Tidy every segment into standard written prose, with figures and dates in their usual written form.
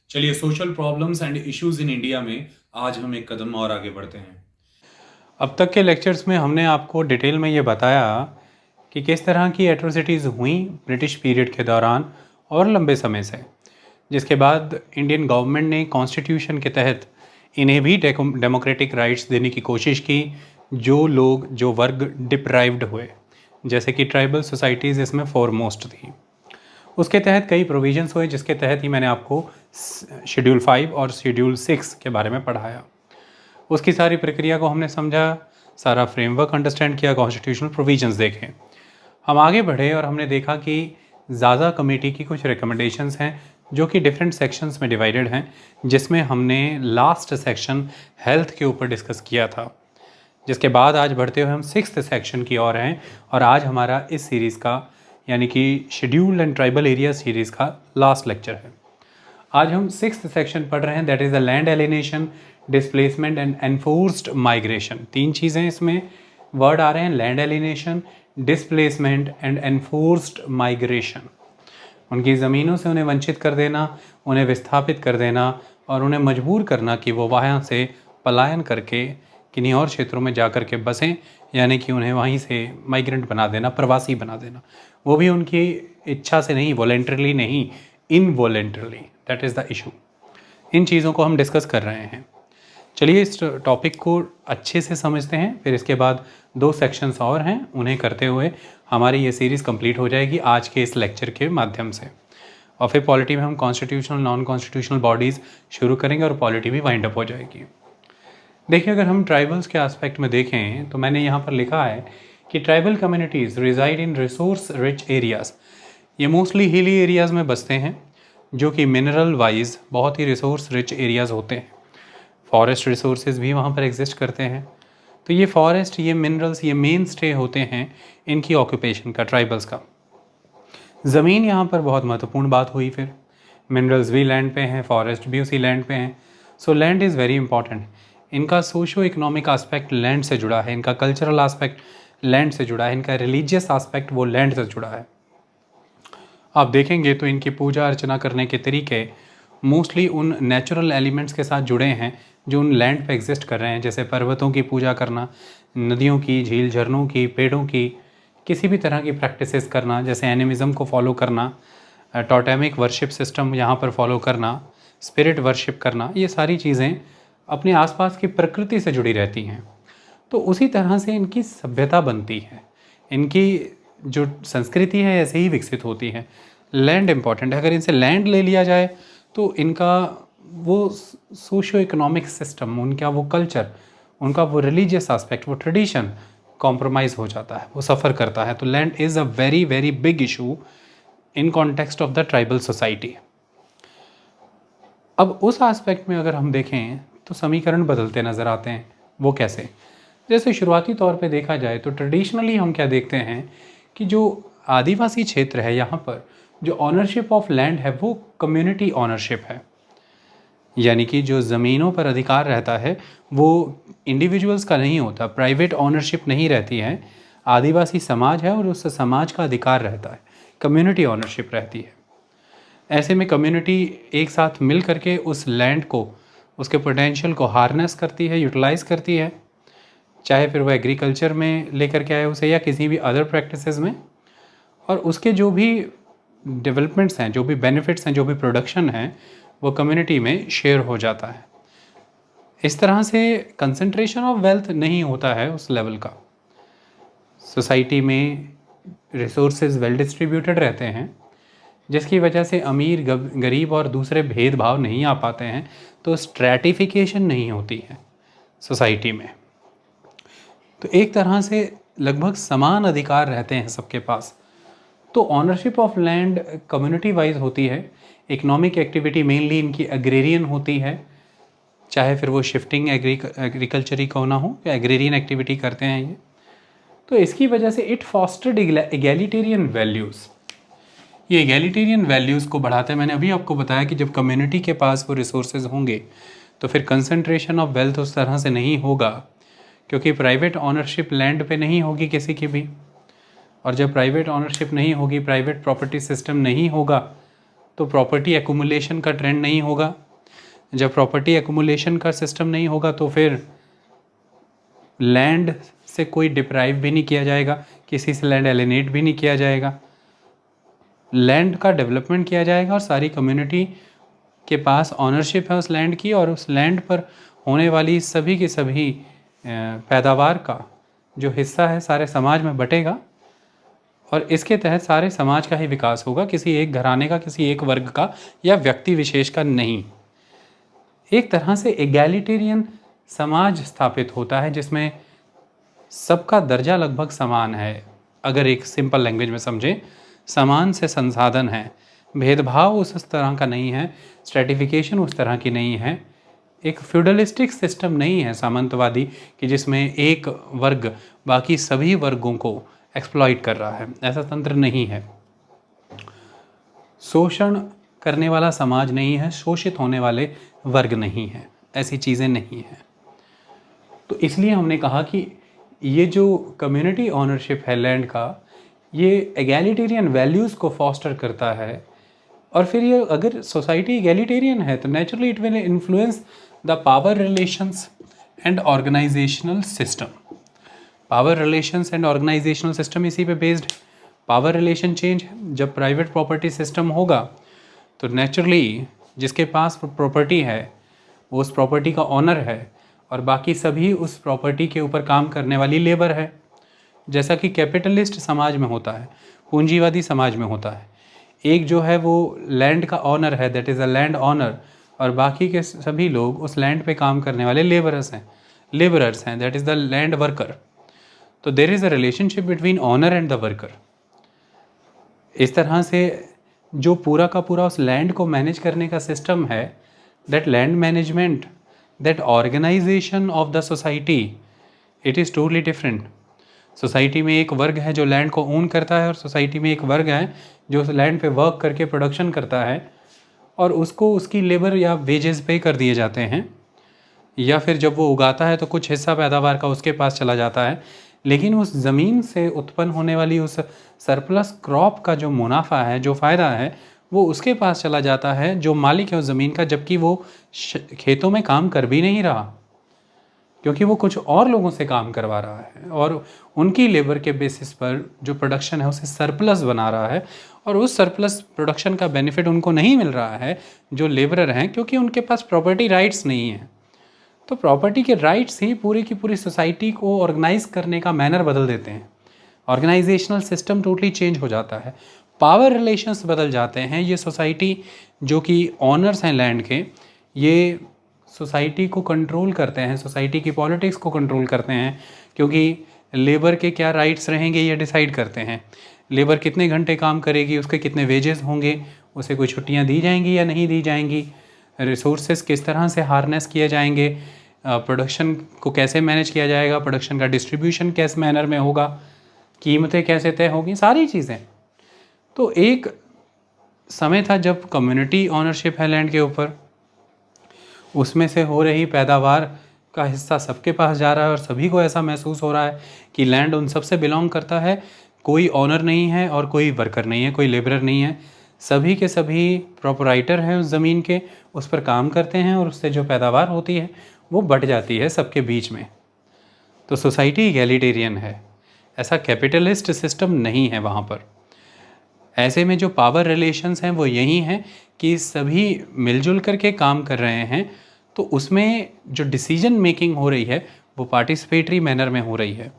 चलिए social problems and issues in India में आज हम एक कदम और आगे बढ़ते हैं। अब तक के लेक्चर्स में हमने आपको डिटेल में ये बताया कि किस तरह की एट्रोसिटीज़ हुई ब्रिटिश पीरियड के दौरान और लंबे समय से, जिसके बाद इंडियन गवर्नमेंट ने कॉन्स्टिट्यूशन के तहत इन्हें भी डेमोक्रेटिक राइट्स देने की कोशिश की। जो वर्ग डिप्राइव्ड हुए, जैसे कि ट्राइबल सोसाइटीज़ इसमें फॉरमोस्ट थी, उसके तहत कई प्रोविजंस हुए, जिसके तहत ही मैंने आपको शेड्यूल 5 और शेड्यूल 6 के बारे में पढ़ाया। उसकी सारी प्रक्रिया को हमने समझा, सारा फ्रेमवर्क अंडरस्टैंड किया, कॉन्स्टिट्यूशनल प्रोविजंस देखे। हम आगे बढ़े और हमने देखा कि ज़्यादा कमेटी की कुछ रिकमेंडेशंस हैं जो कि डिफरेंट सेक्शंस में डिवाइडेड हैं, जिसमें हमने लास्ट सेक्शन हेल्थ के ऊपर डिस्कस किया था। जिसके बाद आज बढ़ते हुए हम 6th सेक्शन की ओर हैं और आज हमारा इस सीरीज़ का यानी कि scheduled and tribal area series का लास्ट लेक्चर है। आज हम 6th सेक्शन पढ़ रहे हैं, that is the land alienation, displacement and enforced migration. 3 चीज़ें इसमें वर्ड आ रहे हैं, land alienation, displacement and enforced migration. उनकी ज़मीनों से उन्हें वंचित कर देना, उन्हें विस्थापित कर देना और उन्हें मजबूर करना कि वो वहाँ से पलायन करके किन्हीं और क्षेत्रों में जा कर के बसें, यानी कि उन्हें वहीं से माइग्रेंट बना देना, प्रवासी बना देना, वो भी उनकी इच्छा से नहीं, वॉलेंटरली नहीं, involuntarily. That is the issue. इन चीज़ों को हम डिस्कस कर रहे हैं। चलिए इस टॉपिक को अच्छे से समझते हैं, फिर इसके बाद 2 सेक्शंस और हैं, उन्हें करते हुए हमारी ये सीरीज़ कंप्लीट हो जाएगी आज के इस लेक्चर के माध्यम से। और फिर पॉलिटी में हम कॉन्स्टिट्यूशनल नॉन कॉन्स्टिट्यूशनल बॉडीज़ शुरू करेंगे और पॉलिटी भी वाइंड अप हो जाएगी। देखिए, अगर हम ट्राइबल्स के एस्पेक्ट में देखें तो मैंने यहाँ पर लिखा है कि tribal communities reside in resource rich areas. ये मोस्टली हिली एरियाज़ में बसते हैं जो कि मिनरल वाइज बहुत ही रिसोर्स रिच एरियाज़ होते हैं। फॉरेस्ट रिसोर्सेज भी वहाँ पर एग्जिस्ट करते हैं। तो ये फॉरेस्ट, ये मिनरल्स, ये मेन स्टे होते हैं इनकी ऑक्यूपेशन का, ट्राइबल्स का। ज़मीन यहाँ पर बहुत महत्वपूर्ण बात हुई। फिर मिनरल्स भी लैंड पे हैं, फॉरेस्ट भी उसी लैंड पे हैं। So land is very important. इनका सोशो इकोनॉमिक आस्पेक्ट लैंड से जुड़ा है, इनका कल्चरल आस्पेक्ट लैंड से जुड़ा है, इनका रिलीजियस आस्पेक्ट वो लैंड से जुड़ा है। आप देखेंगे तो इनकी पूजा अर्चना करने के तरीके मोस्टली उन नेचुरल एलिमेंट्स के साथ जुड़े हैं जो उन लैंड पे एग्जिस्ट कर रहे हैं, जैसे पर्वतों की पूजा करना, नदियों की, झील झरनों की, पेड़ों की, किसी भी तरह की प्रैक्टिसेस करना, जैसे एनिमिज़म को फॉलो करना, टोटेमिक वर्शिप सिस्टम यहाँ पर फॉलो करना, स्पिरिट वर्शिप करना, ये सारी चीज़ें अपने आसपास की प्रकृति से जुड़ी रहती हैं। तो उसी तरह से इनकी सभ्यता बनती है, इनकी जो संस्कृति है ऐसे ही विकसित होती है। लैंड इम्पॉर्टेंट है। अगर इनसे लैंड ले लिया जाए तो इनका वो सोशो इकोनॉमिक सिस्टम, उनका वो कल्चर, उनका वो रिलीजियस आस्पेक्ट, वो ट्रेडिशन कॉम्प्रोमाइज़ हो जाता है, वो सफ़र करता है। तो land is a very very big issue in context of the tribal society. अब उस आस्पेक्ट में अगर हम देखें तो समीकरण बदलते नज़र आते हैं। वो कैसे? जैसे शुरुआती तौर पे देखा जाए तो ट्रेडिशनली हम क्या देखते हैं कि जो आदिवासी क्षेत्र है, यहाँ पर जो ऑनरशिप ऑफ लैंड है वो कम्युनिटी ऑनरशिप है, यानी कि जो ज़मीनों पर अधिकार रहता है वो इंडिविजुअल्स का नहीं होता, प्राइवेट ऑनरशिप नहीं रहती है। आदिवासी समाज है और उस समाज का अधिकार रहता है, कम्युनिटी ऑनरशिप रहती है। ऐसे में कम्युनिटी एक साथ मिल करके उस लैंड को, उसके पोटेंशियल को हार्नेस करती है, यूटिलाइज़ करती है, चाहे फिर वो एग्रीकल्चर में लेकर के आए उसे या किसी भी अदर प्रैक्टिसेस में। और उसके जो भी डेवलपमेंट्स हैं, जो भी बेनिफिट्स हैं, जो भी प्रोडक्शन है, वो कम्युनिटी में शेयर हो जाता है। इस तरह से कंसंट्रेशन ऑफ वेल्थ नहीं होता है उस लेवल का। सोसाइटी में रिसोर्सेज वेल डिस्ट्रीब्यूटेड रहते हैं, जिसकी वजह से अमीर गरीब और दूसरे भेदभाव नहीं आ पाते हैं, तो स्ट्रैटिफिकेशन नहीं होती है सोसाइटी में। तो एक तरह से लगभग समान अधिकार रहते हैं सबके पास। तो ownership of land community wise होती है। इकोनॉमिक एक्टिविटी मेनली इनकी एग्रेरियन होती है, चाहे फिर वो शिफ्टिंग एग्रीकल्चर ही क्यों ना हो, या एग्रेरियन एक्टिविटी करते हैं ये। तो इसकी वजह से इट फॉस्टर्ड एगैलिटेरियन वैल्यूज़। ये एगैलिटेरियन वैल्यूज़ को बढ़ाते हैं। मैंने अभी आपको बताया कि जब कम्युनिटी के पास वो रिसोर्सेज होंगे तो फिर कंसंट्रेशन ऑफ वेल्थ उस तरह से नहीं होगा, क्योंकि प्राइवेट ऑनरशिप लैंड पे नहीं होगी किसी की भी। और जब प्राइवेट ऑनरशिप नहीं होगी, प्राइवेट प्रॉपर्टी सिस्टम नहीं होगा, तो प्रॉपर्टी एक्यूमुलेशन का ट्रेंड नहीं होगा। जब प्रॉपर्टी एक्यूमुलेशन का सिस्टम नहीं होगा तो फिर लैंड से कोई डिप्राइव भी नहीं किया जाएगा, किसी से लैंड एलिनेट भी नहीं किया जाएगा, लैंड का डेवलपमेंट किया जाएगा और सारी कम्युनिटी के पास ऑनरशिप है उस लैंड की, और उस लैंड पर होने वाली सभी की सभी पैदावार का जो हिस्सा है सारे समाज में बटेगा, और इसके तहत सारे समाज का ही विकास होगा, किसी एक घराने का, किसी एक वर्ग का या व्यक्ति विशेष का नहीं। एक तरह से एगैलिटेरियन समाज स्थापित होता है जिसमें सबका दर्जा लगभग समान है। अगर एक सिंपल लैंग्वेज में समझें, समान से संसाधन है, भेदभाव उस तरह का नहीं है, स्ट्रेटिफिकेशन उस तरह की नहीं है, एक फ्यूडलिस्टिक सिस्टम नहीं है सामंतवादी कि जिसमें एक वर्ग बाकी सभी वर्गों को एक्सप्लॉइट कर रहा है, ऐसा तंत्र नहीं है। शोषण करने वाला समाज नहीं है, शोषित होने वाले वर्ग नहीं है, ऐसी चीज़ें नहीं हैं। तो इसलिए हमने कहा कि ये जो कम्युनिटी ऑनरशिप है लैंड का, ये एगैलिटेरियन वैल्यूज़ को फॉस्टर करता है, और फिर ये अगर सोसाइटी एगैलिटेरियन है तो naturally it will influence the power relations and organisational system. Power relations and organisational system इसी पे बेस्ड है। पावर रिलेशन चेंज है, जब प्राइवेट प्रॉपर्टी सिस्टम होगा तो नेचुरली जिसके पास प्रॉपर्टी है वो उस प्रॉपर्टी का ऑनर है, और बाकी सभी उस प्रॉपर्टी के ऊपर काम करने वाली लेबर है, जैसा कि कैपिटलिस्ट समाज में होता है, पूंजीवादी समाज में होता है। एक जो है वो लैंड का ऑनर है, that is a land owner, और बाकी के सभी लोग उस लैंड पे काम करने वाले लेबरर्स हैं, that is the land worker. तो there is a relationship between owner and the worker. इस तरह से जो पूरा का पूरा उस लैंड को मैनेज करने का सिस्टम है, that land management, that organisation of the society, it is totally different. Society में एक वर्ग है जो लैंड को ओन करता है, और सोसाइटी में एक वर्ग है जो उस लैंड पे वर्क करके प्रोडक्शन करता है, और उसको उसकी लेबर या वेजेस पे कर दिए जाते हैं, या फिर जब वो उगाता है तो कुछ हिस्सा पैदावार का उसके पास चला जाता है, लेकिन उस ज़मीन से उत्पन्न होने वाली उस सरप्लस क्रॉप का जो मुनाफा है, जो फ़ायदा है, वो उसके पास चला जाता है जो मालिक है उस ज़मीन का, जबकि वो खेतों में काम कर भी नहीं रहा, क्योंकि वो कुछ और लोगों से काम करवा रहा है और उनकी लेबर के बेसिस पर जो प्रोडक्शन है उसे सरप्लस बना रहा है, और उस सरप्लस प्रोडक्शन का बेनिफिट उनको नहीं मिल रहा है जो लेबरर हैं, क्योंकि उनके पास प्रॉपर्टी राइट्स नहीं हैं। तो प्रॉपर्टी के राइट्स ही पूरी की पूरी सोसाइटी को ऑर्गेनाइज करने का मैनर बदल देते हैं। ऑर्गेनाइजेशनल सिस्टम टोटली चेंज हो जाता है, पावर रिलेशंस बदल जाते हैं। ये सोसाइटी जो कि ऑनर्स हैं लैंड के, ये सोसाइटी को कंट्रोल करते हैं, सोसाइटी की पॉलिटिक्स को कंट्रोल करते हैं, क्योंकि लेबर के क्या राइट्स रहेंगे ये डिसाइड करते हैं। लेबर कितने घंटे काम करेगी, उसके कितने वेजेस होंगे, उसे कोई छुट्टियां दी जाएंगी या नहीं दी जाएंगी, रिसोर्सेज किस तरह से हार्नेस किए जाएंगे, प्रोडक्शन को कैसे मैनेज किया जाएगा, प्रोडक्शन का डिस्ट्रीब्यूशन किस मैनर में होगा, कीमतें कैसे तय होगी, सारी चीज़ें। तो एक समय था जब कम्युनिटी ऑनरशिप है लैंड के ऊपर, उसमें से हो रही पैदावार का हिस्सा सबके पास जा रहा है, और सभी को ऐसा महसूस हो रहा है कि लैंड उन सबसे बिलोंग करता है, कोई ऑनर नहीं है और कोई वर्कर नहीं है, कोई लेबरर नहीं है, सभी के सभी प्रोपराइटर हैं उस ज़मीन के, उस पर काम करते हैं, और उससे जो पैदावार होती है वो बट जाती है सबके बीच में। तो सोसाइटी इगैलिटेरियन है, ऐसा कैपिटलिस्ट सिस्टम नहीं है वहाँ पर। ऐसे में जो पावर रिलेशंस हैं वो यही हैं कि सभी मिलजुल करके काम कर रहे हैं, तो उसमें जो डिसीजन मेकिंग हो रही है वो पार्टिसिपेटरी मैनर में हो रही है,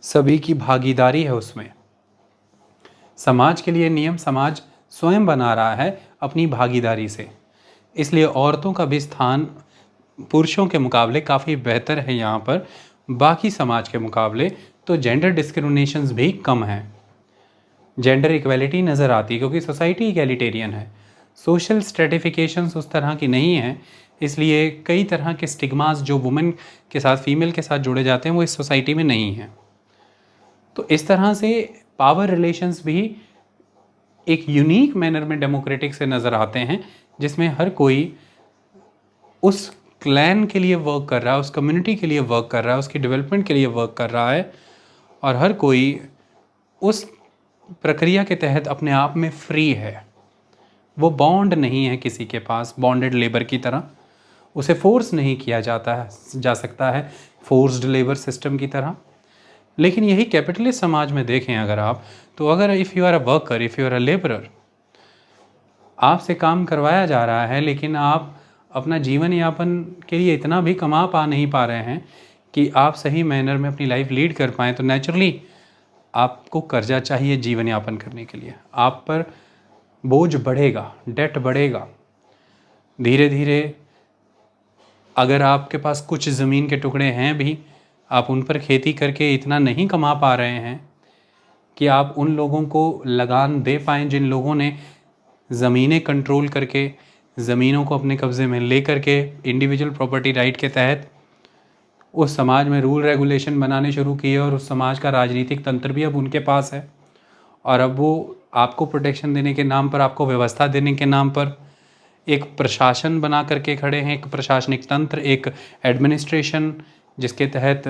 सभी की भागीदारी है उसमें। समाज के लिए नियम समाज स्वयं बना रहा है अपनी भागीदारी से, इसलिए औरतों का भी स्थान पुरुषों के मुकाबले काफ़ी बेहतर है यहाँ पर, बाकी समाज के मुकाबले। तो जेंडर डिस्क्रिमिनेशंस भी कम हैं, जेंडर इक्वलिटी नज़र आती है, क्योंकि सोसाइटी इक्वलिटेरियन है। सोशल स्ट्रेटिफिकेशंस उस तरह की नहीं है, इसलिए कई तरह के स्टिग्मास जो वुमेन के साथ, फीमेल के साथ जुड़े जाते हैं, वो इस सोसाइटी में नहीं हैं। तो इस तरह से पावर रिलेशंस भी एक यूनिक मैनर में डेमोक्रेटिक से नज़र आते हैं, जिसमें हर कोई उस क्लैन के लिए वर्क कर रहा है, उस कम्युनिटी के लिए वर्क कर रहा है, उसकी डेवलपमेंट के लिए वर्क कर रहा है, और हर कोई उस प्रक्रिया के तहत अपने आप में फ्री है। वो बॉन्ड नहीं है किसी के पास बॉन्डेड लेबर की तरह, उसे फोर्स नहीं किया जा सकता है फोर्स्ड लेबर सिस्टम की तरह। लेकिन यही कैपिटलिस्ट समाज में देखें अगर आप, तो अगर if you are a worker, if you are a labourer, आपसे काम करवाया जा रहा है लेकिन आप अपना जीवन यापन के लिए इतना भी कमा पा नहीं पा रहे हैं कि आप सही मैनर में अपनी लाइफ लीड कर पाएँ, तो नेचुरली आपको कर्जा चाहिए जीवन यापन करने के लिए। आप पर बोझ बढ़ेगा, डेट बढ़ेगा धीरे धीरे। अगर आपके पास कुछ ज़मीन के टुकड़े हैं भी, आप उन पर खेती करके इतना नहीं कमा पा रहे हैं कि आप उन लोगों को लगान दे पाएँ जिन लोगों ने ज़मीनें कंट्रोल करके, ज़मीनों को अपने कब्ज़े में ले करके इंडिविजुअल प्रॉपर्टी राइट के तहत उस समाज में रूल रेगुलेशन बनाने शुरू किए, और उस समाज का राजनीतिक तंत्र भी अब उनके पास है। और अब वो आपको प्रोटेक्शन देने के नाम पर, आपको व्यवस्था देने के नाम पर एक प्रशासन बना करके खड़े हैं, एक प्रशासनिक तंत्र, एक एडमिनिस्ट्रेशन जिसके तहत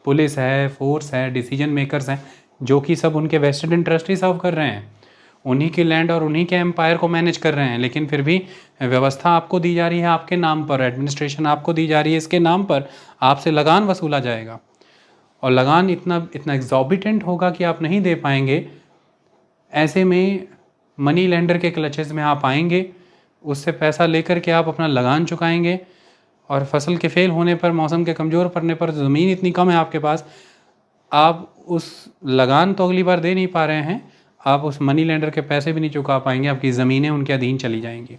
पुलिस है, फोर्स है, डिसीजन मेकर्स हैं, जो कि सब उनके वेस्टेड इंटरेस्ट ही सर्व कर रहे हैं, उन्हीं के लैंड और उन्हीं के एम्पायर को मैनेज कर रहे हैं। लेकिन फिर भी व्यवस्था आपको दी जा रही है आपके नाम पर, एडमिनिस्ट्रेशन आपको दी जा रही है इसके नाम पर, आपसे लगान वसूला जाएगा। और लगान इतना एग्जॉर्बिटेंट होगा कि आप नहीं दे पाएंगे। ऐसे में मनी लेंडर के क्लचेस में आप आएंगे, उससे पैसा लेकर के आप अपना लगान चुकाएंगे, और फसल के फेल होने पर, मौसम के कमज़ोर पड़ने पर, ज़मीन इतनी कम है आपके पास, आप उस लगान तो अगली बार दे नहीं पा रहे हैं, आप उस मनी लेंडर के पैसे भी नहीं चुका पाएंगे, आपकी ज़मीनें उनके अधीन चली जाएंगी।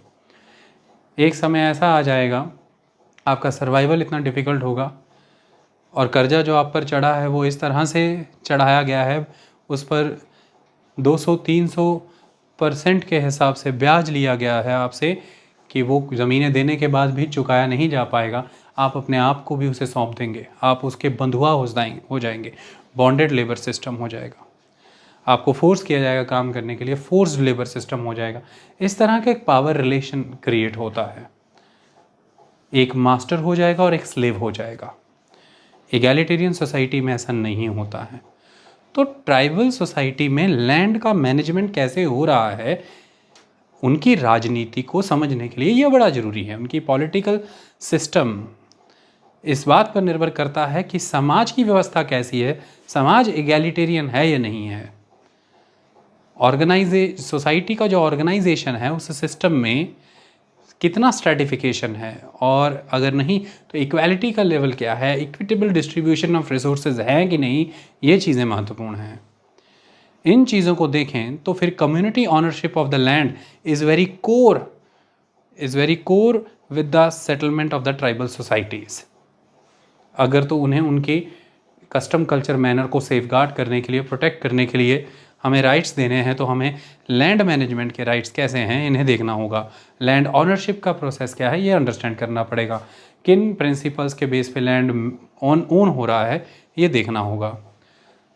एक समय ऐसा आ जाएगा आपका सर्वाइवल इतना डिफ़िकल्ट होगा, और कर्जा जो आप पर चढ़ा है वो इस तरह से चढ़ाया गया है, उस पर 200-300% के हिसाब से ब्याज लिया गया है आपसे कि वो ज़मीनें देने के बाद भी चुकाया नहीं जा पाएगा। आप अपने आप को भी उसे सौंप देंगे, आप उसके बंधुआ हो जाएंगे, बॉन्डेड लेबर सिस्टम हो जाएगा, आपको फोर्स किया जाएगा काम करने के लिए, फोर्स्ड लेबर सिस्टम हो जाएगा। इस तरह का एक पावर रिलेशन क्रिएट होता है, एक मास्टर हो जाएगा और एक स्लेव हो जाएगा। एगैलिटेरियन सोसाइटी में ऐसा नहीं होता है। तो ट्राइबल सोसाइटी में लैंड का मैनेजमेंट कैसे हो रहा है, उनकी राजनीति को समझने के लिए यह बड़ा ज़रूरी है। उनकी पॉलिटिकल सिस्टम इस बात पर निर्भर करता है कि समाज की व्यवस्था कैसी है, समाज एगैलिटेरियन है या नहीं है। सोसाइटी का जो ऑर्गेनाइजेशन है उस सिस्टम में कितना स्ट्रेटिफिकेशन है, और अगर नहीं तो इक्वालिटी का लेवल क्या है, इक्विटेबल डिस्ट्रीब्यूशन ऑफ रिसोर्सेज है कि नहीं, ये चीज़ें महत्वपूर्ण हैं। इन चीज़ों को देखें तो फिर community ownership of the land is very core with the settlement of the tribal societies. अगर तो उन्हें उनकी कस्टम कल्चर मैनर को सेफगार्ड करने के लिए, प्रोटेक्ट करने के लिए हमें राइट्स देने हैं, तो हमें लैंड मैनेजमेंट के राइट्स कैसे हैं इन्हें देखना होगा। लैंड ऑनरशिप का प्रोसेस क्या है ये अंडरस्टैंड करना पड़ेगा, किन प्रिंसिपल्स के बेस पे लैंड ओन हो रहा है ये देखना होगा।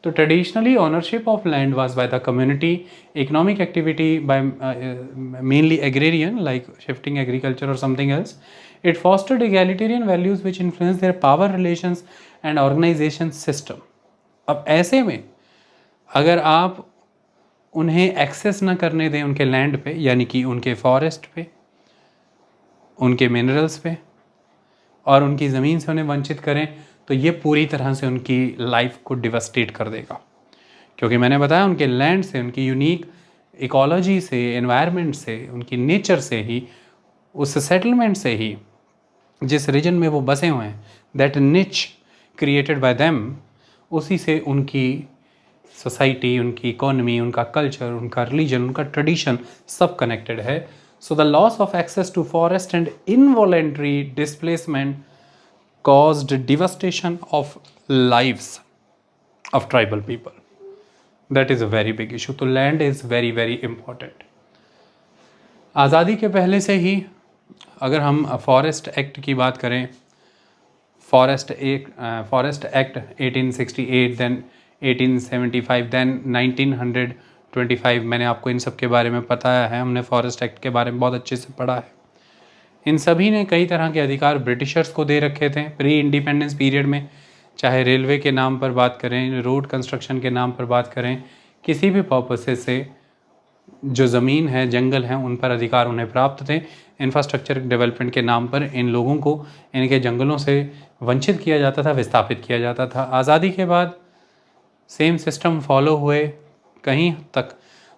तो traditionally ownership of land was by the community, economic activity by mainly agrarian like shifting agriculture और something else. It fostered egalitarian values which influence their power relations and organisation system. अब ऐसे में अगर आप उन्हें एक्सेस न करने दें उनके लैंड पे, यानी कि उनके फॉरेस्ट पे, उनके मिनरल्स पे, और उनकी ज़मीन से उन्हें वंचित करें, तो ये पूरी तरह से उनकी लाइफ को डिवास्टेट कर देगा। क्योंकि मैंने बताया उनके लैंड से, उनकी यूनिक इकोलॉजी से, एनवायरनमेंट से, उनकी नेचर से ही, उस सेटलमेंट से ही, जिस रीजन में वो बसे हुए हैं, दैट निच क्रिएटेड बाय देम, उसी से उनकी सोसाइटी, उनकी इकोनॉमी, उनका कल्चर, उनका रिलीजन, उनका ट्रेडिशन सब कनेक्टेड है। So the loss of access to forest and involuntary displacement caused devastation of lives of tribal people. That is a very big issue. तो land is very very important. आज़ादी के पहले से ही अगर हम फॉरेस्ट एक्ट की बात करें, फॉरेस्ट एक्ट 1868, देन 1875, देन 1925, मैंने आपको इन सब के बारे में बताया है, हमने फॉरेस्ट एक्ट के बारे में बहुत अच्छे से पढ़ा है। इन सभी ने कई तरह के अधिकार ब्रिटिशर्स को दे रखे थे प्री इंडिपेंडेंस पीरियड में, चाहे रेलवे के नाम पर बात करें, रोड कंस्ट्रक्शन के नाम पर बात करें, किसी भी पर्पसेस से जो ज़मीन है, जंगल हैं, उन पर अधिकार उन्हें प्राप्त थे। इंफ्रास्ट्रक्चर डेवलपमेंट के नाम पर इन लोगों को इनके जंगलों से वंचित किया जाता था, विस्थापित किया जाता था। आज़ादी के बाद सेम सिस्टम फॉलो हुए, कहीं तक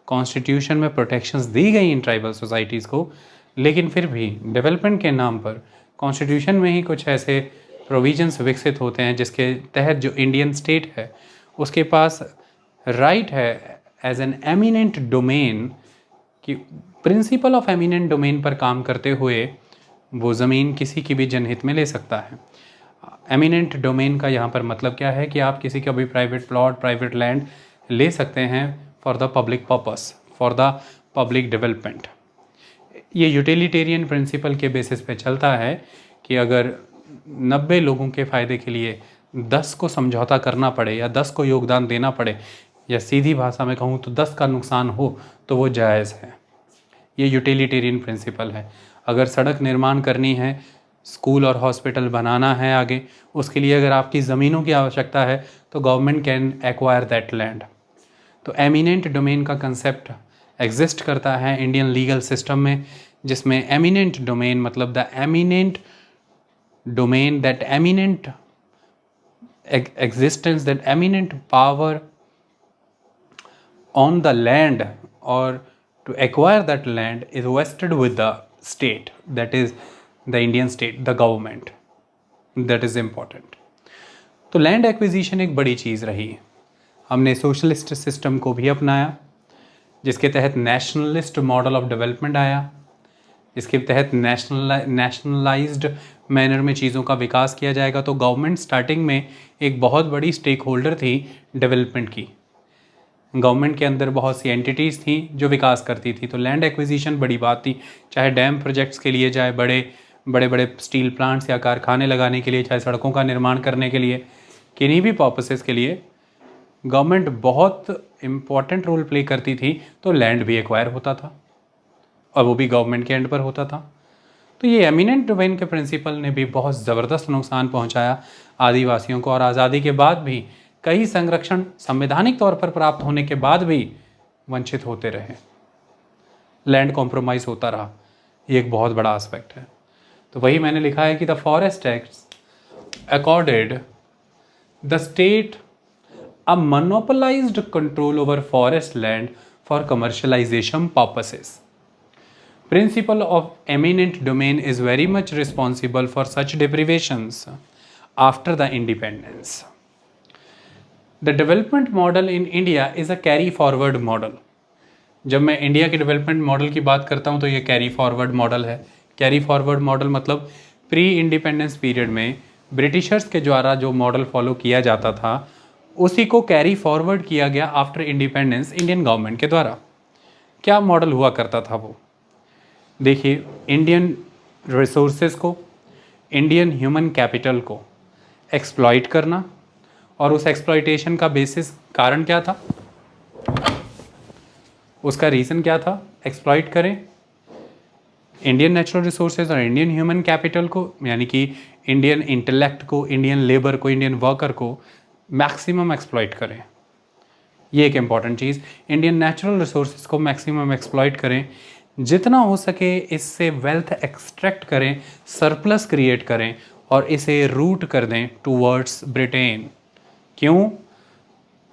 कॉन्स्टिट्यूशन में प्रोटेक्शंस दी गई इन ट्राइबल सोसाइटीज़ को, लेकिन फिर भी डेवलपमेंट के नाम पर कॉन्स्टिट्यूशन में ही कुछ ऐसे प्रोविजंस विकसित होते हैं जिसके तहत जो इंडियन स्टेट है उसके पास राइट है एज एन एमिनेंट डोमेन कि प्रिंसिपल ऑफ एमिनेंट डोमेन पर काम करते हुए वो ज़मीन किसी की भी जनहित में ले सकता है। एमिनेंट डोमेन का यहाँ पर मतलब क्या है कि आप किसी का भी प्राइवेट प्लॉट, प्राइवेट लैंड ले सकते हैं for the public purpose, for the public development. ये यूटिलिटेरियन प्रिंसिपल के बेसिस पे चलता है कि अगर 90 लोगों के फ़ायदे के लिए 10 को समझौता करना पड़े या 10 को योगदान देना पड़े, या सीधी भाषा में कहूँ तो 10 का नुकसान हो तो वो जायज़ है। ये यूटिलिटेरियन प्रिंसिपल है। अगर सड़क निर्माण करनी है, स्कूल और हॉस्पिटल बनाना है आगे, उसके लिए अगर आपकी ज़मीनों की आवश्यकता है तो government can acquire that land. तो एमिनेंट डोमेन का कंसेप्ट एग्जिस्ट करता है इंडियन लीगल सिस्टम में, जिसमें एमिनेंट डोमेन मतलब the eminent domain, that eminent existence, that eminent power on the land or to acquire that land is vested with the state, that is the Indian state, the government. That is important. तो land acquisition एक बड़ी चीज़ रही। हमने socialist system को भी अपनाया जिसके तहत नेशनलिस्ट मॉडल ऑफ डेवलपमेंट आया, इसके तहत नेशनलाइज्ड मैनर में चीज़ों का विकास किया जाएगा। तो गवर्नमेंट स्टार्टिंग में एक बहुत बड़ी स्टेक होल्डर थी डेवलपमेंट की। गवर्नमेंट के अंदर बहुत सी एंटिटीज़ थी जो विकास करती थी। तो लैंड एक्विजिशन बड़ी बात थी, चाहे डैम प्रोजेक्ट्स के लिए, चाहे बड़े बड़े स्टील प्लांट्स या कारखाने लगाने के लिए, चाहे सड़कों का निर्माण करने के लिए, किन्हीं भी पर्पसेस के लिए गवर्नमेंट बहुत इम्पॉर्टेंट रोल प्ले करती थी। तो लैंड भी एक्वायर होता था और वो भी गवर्नमेंट के एंड पर होता था। तो ये एमिनेंट डोमेन के प्रिंसिपल ने भी बहुत ज़बरदस्त नुकसान पहुंचाया आदिवासियों को, और आज़ादी के बाद भी कई संरक्षण संवैधानिक तौर पर प्राप्त होने के बाद भी वंचित होते रहे, लैंड कॉम्प्रोमाइज़ होता रहा। ये एक बहुत बड़ा एस्पेक्ट है। तो वही मैंने लिखा है कि the forest acts accorded the state a monopolised control over forest land for commercialisation purposes. Principle of eminent domain is very much responsible for such deprivations after the independence. The development model in India is a carry forward model. जब मैं India के development model की बात करता हूँ तो ये carry forward model है। कैरी फॉरवर्ड मॉडल मतलब प्री इंडिपेंडेंस पीरियड में ब्रिटिशर्स के द्वारा जो मॉडल फॉलो किया जाता था उसी को कैरी फॉरवर्ड किया गया आफ्टर इंडिपेंडेंस इंडियन गवर्नमेंट के द्वारा। क्या मॉडल हुआ करता था वो? देखिए, इंडियन रिसोर्सेज को, इंडियन ह्यूमन कैपिटल को एक्सप्लॉइट करना, और उस एक्सप्लॉइटेशन का बेसिस कारण क्या था, उसका रीज़न क्या था? एक्सप्लॉइट करें इंडियन नेचुरल रिसोर्सेज और इंडियन ह्यूमन कैपिटल को, यानी कि इंडियन इंटेलेक्ट को, इंडियन लेबर को, इंडियन वर्कर को मैक्सिमम एक्सप्लॉइट करें। ये एक इम्पॉर्टेंट चीज़, इंडियन नेचुरल रिसोर्सेज को मैक्सिमम एक्सप्लॉइट करें, जितना हो सके इससे वेल्थ एक्सट्रैक्ट करें, सरप्लस क्रिएट करें और इसे रूट कर दें टूवर्ड्स ब्रिटेन। क्यों?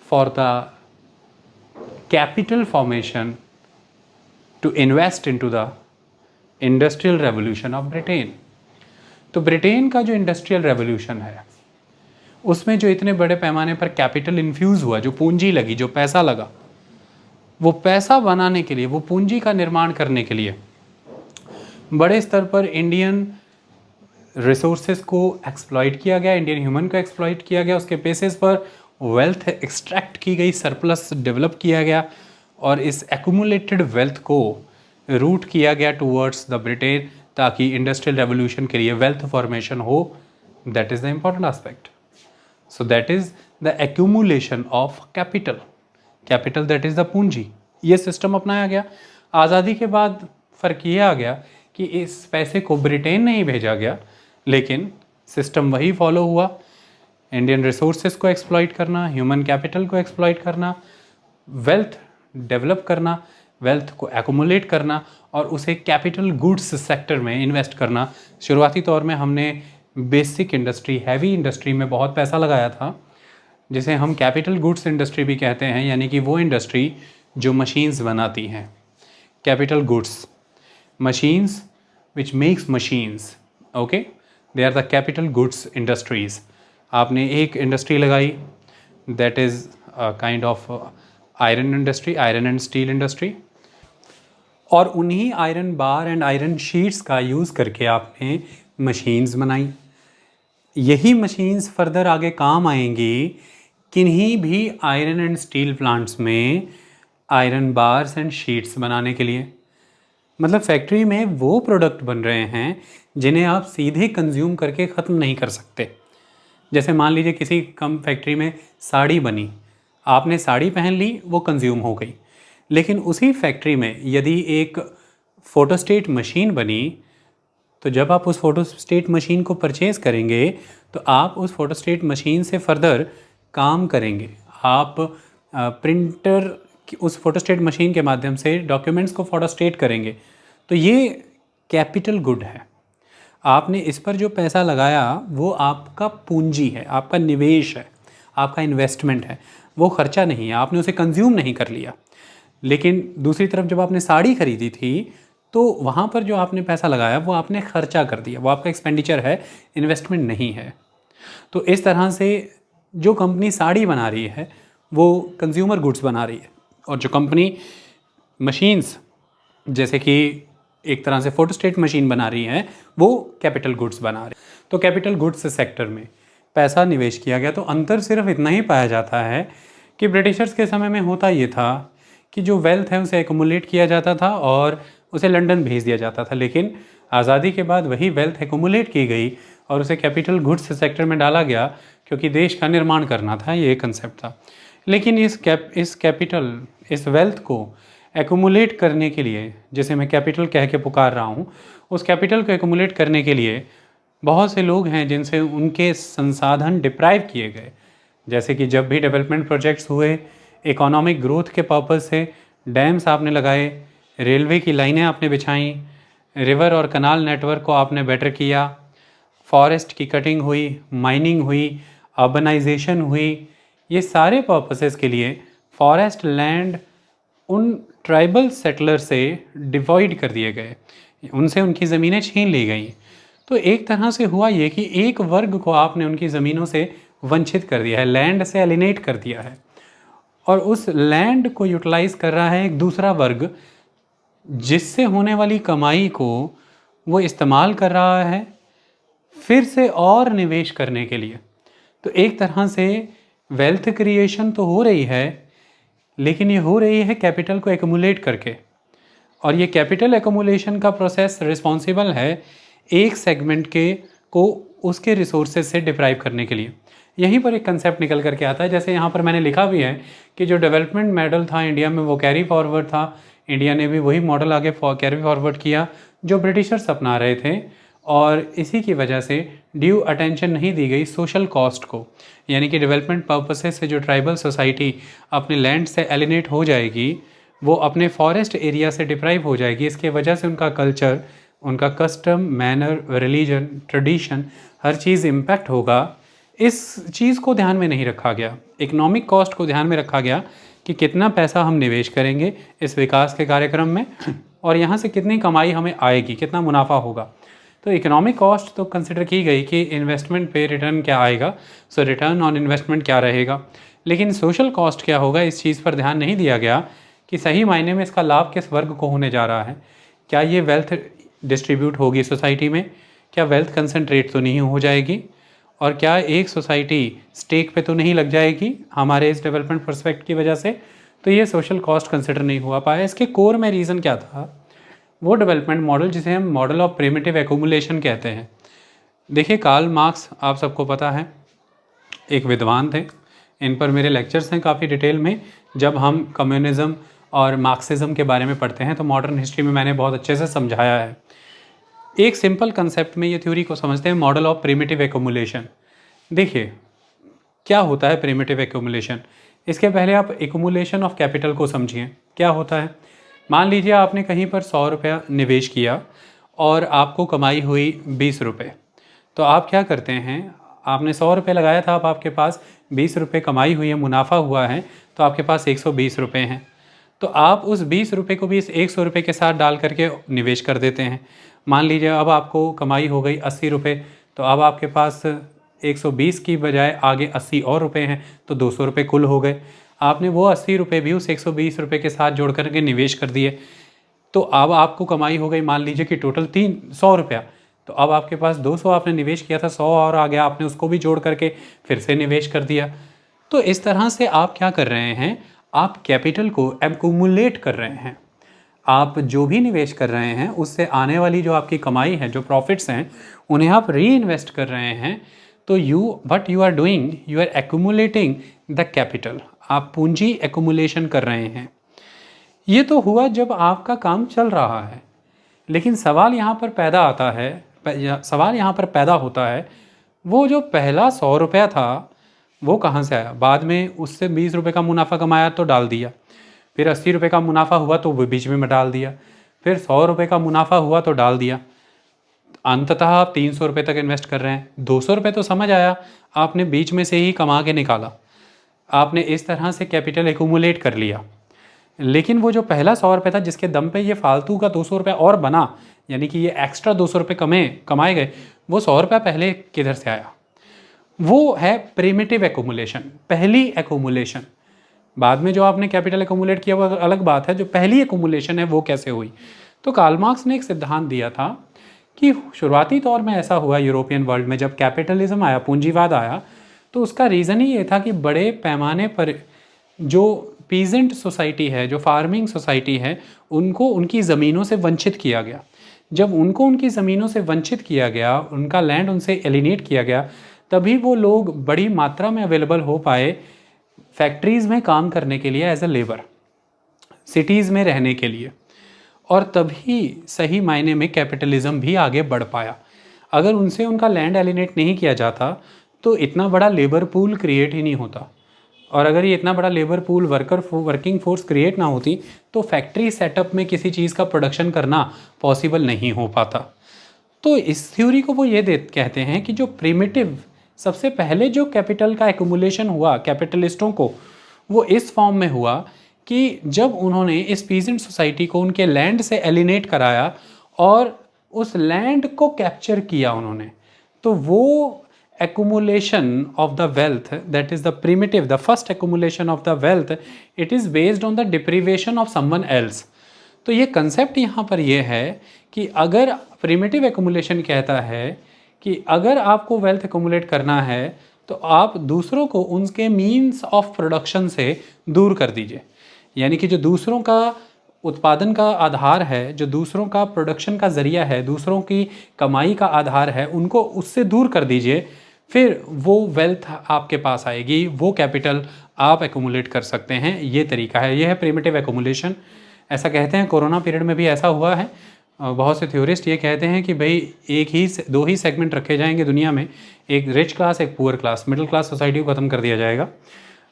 For the capital formation to invest into the industrial revolution of Britain. तो ब्रिटेन का जो इंडस्ट्रियल रेवोल्यूशन है उसमें जो इतने बड़े पैमाने पर कैपिटल इन्फ्यूज़ हुआ, जो पूंजी लगी, जो पैसा लगा, वो पैसा बनाने के लिए, वो पूंजी का निर्माण करने के लिए बड़े स्तर पर इंडियन रिसोर्सेज को एक्सप्लॉइट किया गया, इंडियन ह्यूमन को एक्सप्लॉइट किया गया, उसके बेसिस पर वेल्थ एक्सट्रैक्ट की गई, सरप्लस डेवलप किया गया और इस एक्यूमुलेटेड वेल्थ को रूट किया गया टूवर्ड्स द ब्रिटेन, ताकि इंडस्ट्रियल रेवोल्यूशन के लिए वेल्थ फॉर्मेशन हो। That is the important aspect. So that is the accumulation of capital, capital that is the पूंजी। ये सिस्टम अपनाया गया। आज़ादी के बाद फ़र्क ये आ गया कि इस पैसे को ब्रिटेन नहीं भेजा गया, लेकिन सिस्टम वही फॉलो हुआ, इंडियन रिसोर्सेज को एक्सप्लॉइट करना, ह्यूमन कैपिटल को एक्सप्लॉइट करना, वेल्थ डेवलप करना, वेल्थ को एक्यूमुलेट करना और उसे कैपिटल गुड्स सेक्टर में इन्वेस्ट करना। शुरुआती तौर में हमने बेसिक इंडस्ट्री, हैवी इंडस्ट्री में बहुत पैसा लगाया था, जिसे हम कैपिटल गुड्स इंडस्ट्री भी कहते हैं, यानी कि वो इंडस्ट्री जो मशीन्स बनाती हैं। Capital goods, machines which makes machines, okay, they are the capital goods industries. आपने एक इंडस्ट्री लगाई, that is kind of iron industry, iron and steel industry, और उन्हीं iron bar and iron sheets का use करके आपने मशीन्स बनाई। यही मशीन्स फर्दर आगे काम आएंगी किन्हीं भी आयरन एंड स्टील प्लांट्स में आयरन बार्स एंड शीट्स बनाने के लिए। मतलब फैक्ट्री में वो प्रोडक्ट बन रहे हैं जिन्हें आप सीधे कंज्यूम करके ख़त्म नहीं कर सकते। जैसे मान लीजिए किसी कम फैक्ट्री में साड़ी बनी, आपने साड़ी पहन ली, वो कंज्यूम हो गई, लेकिन उसी फैक्ट्री में यदि एक फोटोस्टेट मशीन बनी, तो जब आप उस फोटोस्टेट मशीन को परचेज़ करेंगे तो आप उस फोटोस्टेट मशीन से फर्दर काम करेंगे। आप प्रिंटर उस फोटोस्टेट मशीन के माध्यम से डॉक्यूमेंट्स को फोटोस्टेट करेंगे। तो ये कैपिटल गुड है। आपने इस पर जो पैसा लगाया वो आपका पूंजी है, आपका निवेश है, आपका इन्वेस्टमेंट है, वो खर्चा नहीं है, आपने उसे कंज्यूम नहीं कर लिया। लेकिन दूसरी तरफ जब आपने साड़ी खरीदी थी तो वहाँ पर जो आपने पैसा लगाया वो आपने खर्चा कर दिया, वो आपका एक्सपेंडिचर है, इन्वेस्टमेंट नहीं है। तो इस तरह से जो कंपनी साड़ी बना रही है वो कंज्यूमर गुड्स बना रही है, और जो कंपनी मशीन्स जैसे कि एक तरह से फोटोस्टेट मशीन बना रही है वो कैपिटल गुड्स बना रही है। तो कैपिटल गुड्स सेक्टर में पैसा निवेश किया गया। तो अंतर सिर्फ इतना ही पाया जाता है कि ब्रिटिशर्स के समय में होता ये था कि जो वेल्थ है उसे एक्यूमुलेट किया जाता था और उसे लंदन भेज दिया जाता था, लेकिन आज़ादी के बाद वही वेल्थ एक्यूमुलेट की गई और उसे कैपिटल गुड्स सेक्टर में डाला गया, क्योंकि देश का निर्माण करना था, ये कंसेप्ट था। लेकिन इस वेल्थ को एक्यूमुलेट करने के लिए, जिसे मैं कैपिटल कह के पुकार रहा हूँ, उस कैपिटल को एक्यूमुलेट करने के लिए बहुत से लोग हैं जिनसे उनके संसाधन डिप्राइव किए गए। जैसे कि जब भी डेवलपमेंट प्रोजेक्ट्स हुए, इकोनॉमिक ग्रोथ के पर्पज़ से डैम्स आपने लगाए, रेलवे की लाइनें आपने बिछाई, रिवर और कनाल नेटवर्क को आपने बेटर किया, फॉरेस्ट की कटिंग हुई, माइनिंग हुई, अर्बनाइजेशन हुई, ये सारे पर्पसेस के लिए फॉरेस्ट लैंड उन ट्राइबल सेटलर से डिवाइड कर दिए गए, उनसे उनकी ज़मीनें छीन ली गई। तो एक तरह से हुआ ये कि एक वर्ग को आपने उनकी ज़मीनों से वंचित कर दिया है, लैंड से एलिनेट कर दिया है, और उस लैंड को यूटिलाइज़ कर रहा है एक दूसरा वर्ग, जिससे होने वाली कमाई को वो इस्तेमाल कर रहा है फिर से और निवेश करने के लिए। तो एक तरह से वेल्थ क्रिएशन तो हो रही है, लेकिन ये हो रही है कैपिटल को एक्यूमुलेट करके, और ये कैपिटल एक्यूमुलेशन का प्रोसेस रिस्पॉन्सिबल है एक सेगमेंट को उसके रिसोर्सेज से डिप्राइव करने के लिए। यहीं पर एक कंसेप्ट निकल करके आता है, जैसे यहाँ पर मैंने लिखा भी है कि जो डेवलपमेंट मॉडल था इंडिया में वो कैरी फॉरवर्ड था। इंडिया ने भी वही मॉडल आगे कैरी फॉरवर्ड किया जो ब्रिटिशर्स अपना रहे थे, और इसी की वजह से ड्यू अटेंशन नहीं दी गई सोशल कॉस्ट को, यानी कि डेवलपमेंट पर्पसेस से जो ट्राइबल सोसाइटी अपने लैंड से एलिनेट हो जाएगी, वो अपने फॉरेस्ट एरिया से डिप्राइव हो जाएगी। इसके वजह से उनका कल्चर, उनका कस्टम, मैनर, रिलीजन, ट्रेडिशन, हर चीज़ इम्पैक्ट होगा। इस चीज़ को ध्यान में नहीं रखा गया, इकोनॉमिक कॉस्ट को ध्यान में रखा गया कि कितना पैसा हम निवेश करेंगे इस विकास के कार्यक्रम में और यहाँ से कितनी कमाई हमें आएगी, कितना मुनाफा होगा। तो इकोनॉमिक कॉस्ट तो कंसिडर की गई कि इन्वेस्टमेंट पे रिटर्न क्या आएगा, सो रिटर्न ऑन इन्वेस्टमेंट क्या रहेगा, लेकिन सोशल कॉस्ट क्या होगा इस चीज़ पर ध्यान नहीं दिया गया कि सही मायने में इसका लाभ किस वर्ग को होने जा रहा है। क्या ये वेल्थ डिस्ट्रीब्यूट होगी सोसाइटी में, क्या वेल्थ कंसंट्रेट तो नहीं हो जाएगी, और क्या एक सोसाइटी स्टेक पे तो नहीं लग जाएगी हमारे इस डेवलपमेंट पर्सपेक्ट की वजह से। तो ये सोशल कॉस्ट कंसिडर नहीं हुआ पाया। इसके कोर में रीज़न क्या था, वो डेवलपमेंट मॉडल जिसे हम मॉडल ऑफ प्रिमिटिव एक्यूमुलेशन कहते हैं। देखिए, कार्ल मार्क्स आप सबको पता है, एक विद्वान थे, इन पर मेरे लेक्चर्स हैं काफ़ी डिटेल में। जब हम कम्युनिज़म और मार्क्सिज्म के बारे में पढ़ते हैं तो मॉडर्न हिस्ट्री में मैंने बहुत अच्छे से समझाया है। एक सिंपल कंसेप्ट में ये थ्योरी को समझते हैं, मॉडल ऑफ प्रिमिटिव एक्यूमुलेशन। देखिए क्या होता है प्रिमिटिव एक्यूमुलेशन। इसके पहले आप एक्यूमुलेशन ऑफ कैपिटल को समझिए। क्या होता है, मान लीजिए आपने कहीं पर 100 रुपया निवेश किया और आपको कमाई हुई 20 रुपये। तो आप क्या करते हैं, आपने 100 रुपये लगाया था, अब आपके पास 20 रुपये कमाई हुई है, मुनाफा हुआ है, तो आपके पास 120 रुपये हैं। तो आप उस 20 रुपये को भी इस 100 रुपये के साथ डाल करके निवेश कर देते हैं। मान लीजिए अब आपको कमाई हो गई 80 रुपये, तो अब आपके पास 120 की बजाय आगे 80 और रुपये हैं, तो 200 रुपये कुल हो गए। आपने वो 80 रुपये भी उस 120 रुपये के साथ जोड़ करके निवेश कर दिए, तो अब आपको कमाई हो गई मान लीजिए कि टोटल 300 रुपया। तो अब आपके पास 200 आपने निवेश किया था, 100 और आ गया, आपने उसको भी जोड़ करके फिर से निवेश कर दिया। तो इस तरह से आप क्या कर रहे हैं, आप कैपिटल को एक्यूमुलेट कर रहे हैं। आप जो भी निवेश कर रहे हैं उससे आने वाली जो आपकी कमाई है, जो प्रॉफिट्स हैं, उन्हें आप री इन्वेस्ट कर रहे हैं। तो what you are doing, you are accumulating the capital. आप पूंजी एक्यूमुलेशन कर रहे हैं। ये तो हुआ जब आपका काम चल रहा है, लेकिन सवाल यहाँ पर पैदा आता है, सवाल यहाँ पर पैदा होता है, वो जो पहला 100 रुपया था वो कहाँ से आया? बाद में उससे 20 रुपये का मुनाफा कमाया तो डाल दिया, फिर 80 रुपये का मुनाफा हुआ तो वो बीच में डाल दिया, फिर 100 रुपये का मुनाफा हुआ तो डाल दिया, अंततः आप 300 रुपये तक इन्वेस्ट कर रहे हैं। 200 रुपये तो समझ आया, आपने बीच में से ही कमा के निकाला, आपने इस तरह से कैपिटल एक्यूमुलेट कर लिया। लेकिन वो जो पहला 100 रुपये था जिसके दम पे ये फालतू का 200 रुपये और बना, यानी कि ये एक्स्ट्रा 200 रुपये कमाए गए, वो 100 रुपये पहले किधर से आया? वो है प्रिमिटिव एक्यूमुलेशन, पहली एक्यूमुलेशन। बाद में जो आपने कैपिटल एक्यूमुलेट किया वो अलग बात है, जो पहली एक्यूमुलेशन है वो कैसे हुई? तो कार्ल मार्क्स ने एक सिद्धांत दिया था कि शुरुआती तौर में ऐसा हुआ यूरोपियन वर्ल्ड में, जब कैपिटलिज्म आया, पूंजीवाद आया, तो उसका रीज़न ही ये था कि बड़े पैमाने पर जो पीजेंट सोसाइटी है, जो फार्मिंग सोसाइटी है, उनको उनकी ज़मीनों से वंचित किया गया। जब उनको उनकी ज़मीनों से वंचित किया गया, उनका लैंड उनसे एलिनेट किया गया, तभी वो लोग बड़ी मात्रा में अवेलेबल हो पाए फैक्ट्रीज़ में काम करने के लिए, एज अ लेबर, सिटीज़ में रहने के लिए। और तभी सही मायने में कैपिटलिज्म भी आगे बढ़ पाया। अगर उनसे उनका लैंड एलिनेट नहीं किया जाता तो इतना बड़ा लेबर पूल क्रिएट ही नहीं होता, और अगर ये इतना बड़ा labour pool, working force create ना होती तो फैक्ट्री सेटअप में किसी चीज़ का प्रोडक्शन करना पॉसिबल नहीं हो पाता। तो इस थ्योरी को वो ये कहते हैं कि जो प्रिमिटिव, सबसे पहले जो कैपिटल का एक्यूमुलेशन हुआ कैपिटलिस्टों को, वो इस फॉर्म में हुआ कि जब उन्होंने इस पीजेंट सोसाइटी को उनके लैंड से एलिनेट कराया और उस लैंड को कैप्चर किया उन्होंने, तो वो accumulation of the wealth, that is the primitive, the first accumulation of the wealth, it is based on the deprivation of someone else. तो ये कंसेप्ट यहाँ पर ये है कि अगर प्रिमिटिव एक्यूमुलेशन कहता है कि अगर आपको वेल्थ एक्यूमुलेट करना है तो आप दूसरों को उनके मीन्स ऑफ प्रोडक्शन से दूर कर दीजिए। यानी कि जो दूसरों का उत्पादन का आधार है, जो दूसरों का प्रोडक्शन का ज़रिया है, दूसरों की कमाई का आधार है, उनको उससे दूर कर दीजिए, फिर वो वेल्थ आपके पास आएगी, वो कैपिटल आप एक्यूमुलेट कर सकते हैं। ये तरीका है, ये है प्रिमिटिव एक्यूमुलेशन। ऐसा कहते हैं कोरोना पीरियड में भी ऐसा हुआ है। बहुत से थ्योरिस्ट ये कहते हैं कि भाई दो ही सेगमेंट रखे जाएंगे दुनिया में, एक रिच क्लास, एक poor class. Middle class society को ख़त्म कर दिया जाएगा।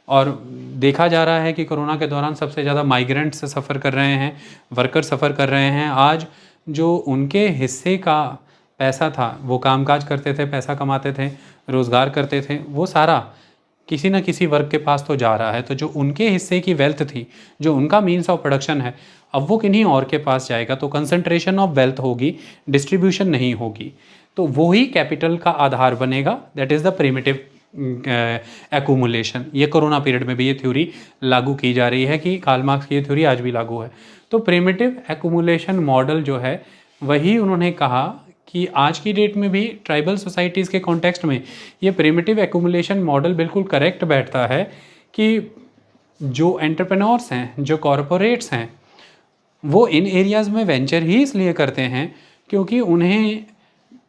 और देखा जा रहा है कि कोरोना के दौरान सबसे ज़्यादा माइग्रेंट्स सफ़र कर रहे हैं, वर्कर सफ़र कर रहे हैं। आज जो उनके हिस्से का पैसा था, वो कामकाज करते थे, पैसा कमाते थे, रोज़गार करते थे, वो सारा किसी न किसी वर्ग के पास तो जा रहा है। तो जो उनके हिस्से की वेल्थ थी, जो उनका मीन्स ऑफ प्रोडक्शन है, अब वो किन्हीं और के पास जाएगा, तो कंसंट्रेशन ऑफ वेल्थ होगी, डिस्ट्रीब्यूशन नहीं होगी। तो वो ही कैपिटल का आधार बनेगा, that is the primitive accumulation. ये कोरोना पीरियड में भी ये थ्योरी लागू की जा रही है कि कार्ल मार्क्स की ये थ्योरी आज भी लागू है। तो प्रिमिटिव एक्यूमुलेशन मॉडल जो है, वही उन्होंने कहा कि आज की डेट में भी ट्राइबल सोसाइटीज़ के कॉन्टेक्स्ट में ये प्रिमिटिव एक्यूमुलेशन मॉडल बिल्कुल करेक्ट बैठता है कि जो एंटरप्रेन्योर्स हैं, जो कॉरपोरेट्स हैं, वो इन एरियाज़ में वेंचर ही इसलिए करते हैं क्योंकि उन्हें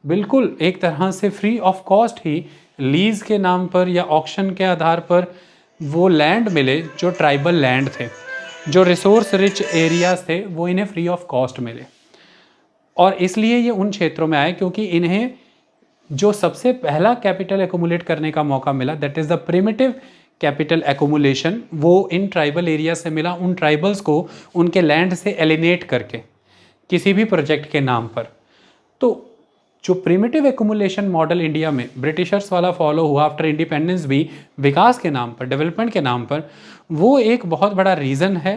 बिल्कुल एक तरह से free of cost he lease के नाम पर या ऑक्शन के आधार पर वो लैंड मिले, जो ट्राइबल लैंड थे, जो रिसोर्स रिच एरियाज़ थे, वो इन्हें फ्री ऑफ कॉस्ट मिले। और इसलिए ये उन क्षेत्रों में आए क्योंकि इन्हें जो सबसे पहला कैपिटल एक्यूमुलेट करने का मौका मिला, that is the primitive capital accumulation वो इन ट्राइबल एरिया से मिला, उन ट्राइबल्स को उनके लैंड से एलिनेट करके किसी भी प्रोजेक्ट के नाम पर। तो जो प्रिमिटिव एक्यूमुलेशन मॉडल इंडिया में ब्रिटिशर्स वाला फॉलो हुआ आफ्टर इंडिपेंडेंस भी, विकास के नाम पर, डेवलपमेंट के नाम पर, वो एक बहुत बड़ा रीज़न है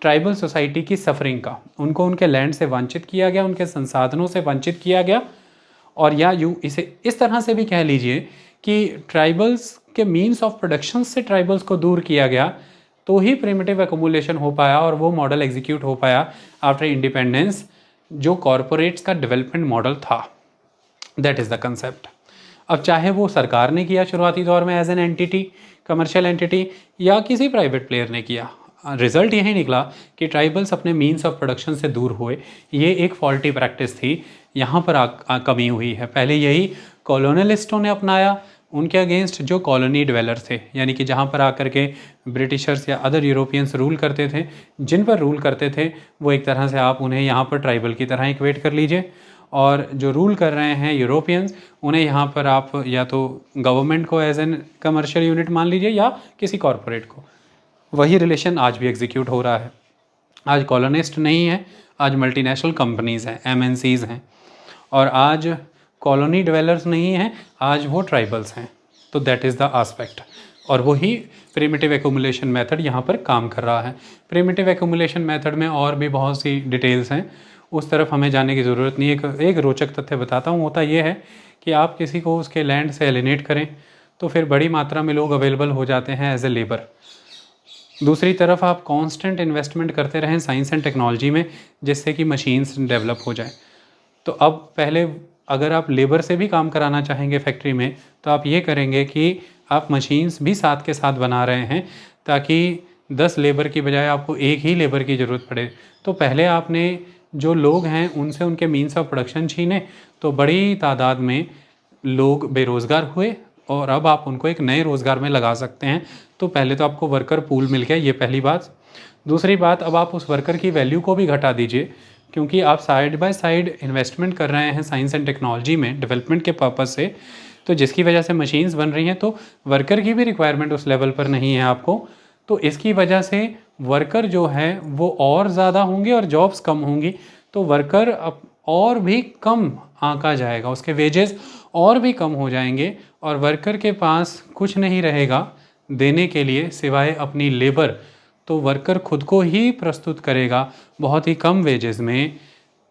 ट्राइबल सोसाइटी की सफरिंग का। उनको उनके लैंड से वंचित किया गया, उनके संसाधनों से वंचित किया गया, और या यूँ इसे इस तरह से भी कह लीजिए कि ट्राइबल्स के मीन्स ऑफ प्रोडक्शन से ट्राइबल्स को दूर किया गया, तो ही प्रिमिटिव एक्यूमुलेशन हो पाया और वो मॉडल एग्जीक्यूट हो पाया आफ्टर इंडिपेंडेंस, जो कॉरपोरेट्स का डेवलपमेंट मॉडल था। That is the concept. अब चाहे वो सरकार ने किया शुरुआती दौर में as an entity, commercial entity, या किसी प्राइवेट प्लेयर ने किया, रिजल्ट यही निकला कि ट्राइबल्स अपने मीन्स ऑफ प्रोडक्शन से दूर हुए। ये एक फॉल्टी प्रैक्टिस थी, यहाँ पर कमी हुई है। पहले यही कॉलोनलिस्टों ने अपनाया उनके अगेंस्ट जो कॉलोनी डिवेलर थे, यानी कि जहाँ पर आकर के ब्रिटिशर्स या अदर यूरोपियंस रूल करते थे, जिन पर रूल करते थे वो एक तरह से आप उन्हें यहाँ पर ट्राइबल की तरह इक्वेट कर लीजिए, और जो रूल कर रहे हैं यूरोपियंस, उन्हें यहाँ पर आप या तो गवर्नमेंट को एज एन कमर्शियल यूनिट मान लीजिए या किसी कॉरपोरेट को। वही रिलेशन आज भी एग्जीक्यूट हो रहा है। आज कॉलोनिस्ट नहीं है, आज मल्टीनेशनल कंपनीज़ हैं, MNCs हैं, और आज कॉलोनी डिवेलर्स नहीं हैं, आज वो ट्राइबल्स हैं। तो दैट इज़ द आस्पेक्ट, और वही प्रिमिटिव एक्यूमुलेशन मेथड यहाँ पर काम कर रहा है। प्रिमिटिव एक्यूमुलेशन मेथड में और भी बहुत सी डिटेल्स हैं, उस तरफ हमें जाने की ज़रूरत नहीं। एक रोचक तथ्य बताता हूँ, होता ये है कि आप किसी को उसके लैंड से एलिनेट करें तो फिर बड़ी मात्रा में लोग अवेलेबल हो जाते हैं एज ए लेबर। दूसरी तरफ आप कांस्टेंट इन्वेस्टमेंट करते रहें साइंस एंड टेक्नोलॉजी में, जिससे कि मशीन्स डेवलप हो जाएं। तो अब पहले अगर आप लेबर से भी काम कराना चाहेंगे फैक्ट्री में, तो आप ये करेंगे कि आप मशीन्स भी साथ के साथ बना रहे हैं, ताकि 10 लेबर की बजाय आपको एक ही लेबर की ज़रूरत पड़े। तो पहले आपने जो लोग हैं उनसे उनके मीन्स ऑफ प्रोडक्शन छीने, तो बड़ी तादाद में लोग बेरोज़गार हुए, और अब आप उनको एक नए रोज़गार में लगा सकते हैं। तो पहले तो आपको वर्कर पूल मिल गया, ये पहली बात। दूसरी बात, अब आप उस वर्कर की वैल्यू को भी घटा दीजिए, क्योंकि आप साइड बाय साइड इन्वेस्टमेंट कर रहे हैं साइंस एंड टेक्नोलॉजी में डेवलपमेंट के पर्पज़ से, तो जिसकी वजह से मशीन्स बन रही हैं, तो वर्कर की भी रिक्वायरमेंट उस लेवल पर नहीं है आपको। तो इसकी वजह से वर्कर जो है वो और ज़्यादा होंगे और जॉब्स कम होंगी, तो वर्कर अब और भी कम आंका जाएगा, उसके वेजेस और भी कम हो जाएंगे, और वर्कर के पास कुछ नहीं रहेगा देने के लिए सिवाय अपनी लेबर। तो वर्कर खुद को ही प्रस्तुत करेगा बहुत ही कम वेजेस में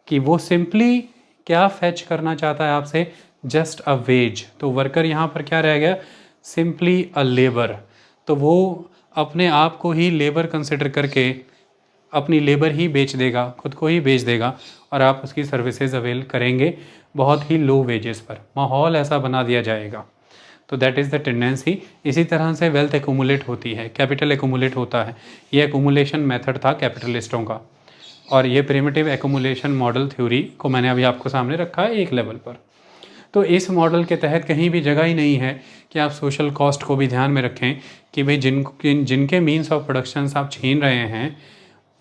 कि वो सिंपली क्या फैच करना चाहता है आपसे, जस्ट अ वेज। तो वर्कर यहाँ पर क्या रह गया, सिंपली अ लेबर। तो वो अपने आप को ही लेबर कंसिडर करके अपनी लेबर ही बेच देगा, खुद को ही बेच देगा, और आप उसकी सर्विसेज अवेल करेंगे बहुत ही लो वेजेस पर। माहौल ऐसा बना दिया जाएगा। तो दैट इज़ द टेंडेंसी। इसी तरह से वेल्थ एक्यूमुलेट होती है, कैपिटल एक्यूमुलेट होता है। ये एक्यूमुलेशन मेथड था कैपिटलिस्टों का, और ये प्रिमिटिव एक्यूमुलेशन मॉडल थ्योरी को मैंने अभी आपको सामने रखा है एक लेवल पर। तो इस मॉडल के तहत कहीं भी जगह ही नहीं है कि आप सोशल कॉस्ट को भी ध्यान में रखें कि भाई जिनके मीन्स ऑफ प्रोडक्शन आप छीन रहे हैं,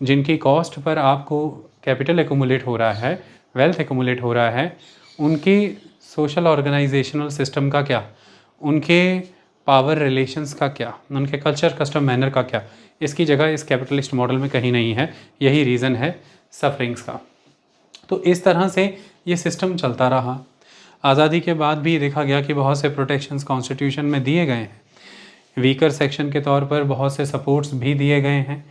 जिनकी कॉस्ट पर आपको कैपिटल एक्यूमुलेट हो रहा है, वेल्थ एक्यूमुलेट हो रहा है, उनकी सोशल ऑर्गेनाइजेशनल सिस्टम का क्या, उनके पावर रिलेशंस का क्या, उनके कल्चर कस्टम मैनर का क्या, इसकी जगह इस कैपिटलिस्ट मॉडल में कहीं नहीं है। यही रीज़न है सफरिंग्स का। तो इस तरह से ये सिस्टम चलता रहा। आज़ादी के बाद भी देखा गया कि बहुत से प्रोटेक्शंस कॉन्स्टिट्यूशन में दिए गए हैं, वीकर सेक्शन के तौर पर बहुत से सपोर्ट्स भी दिए गए हैं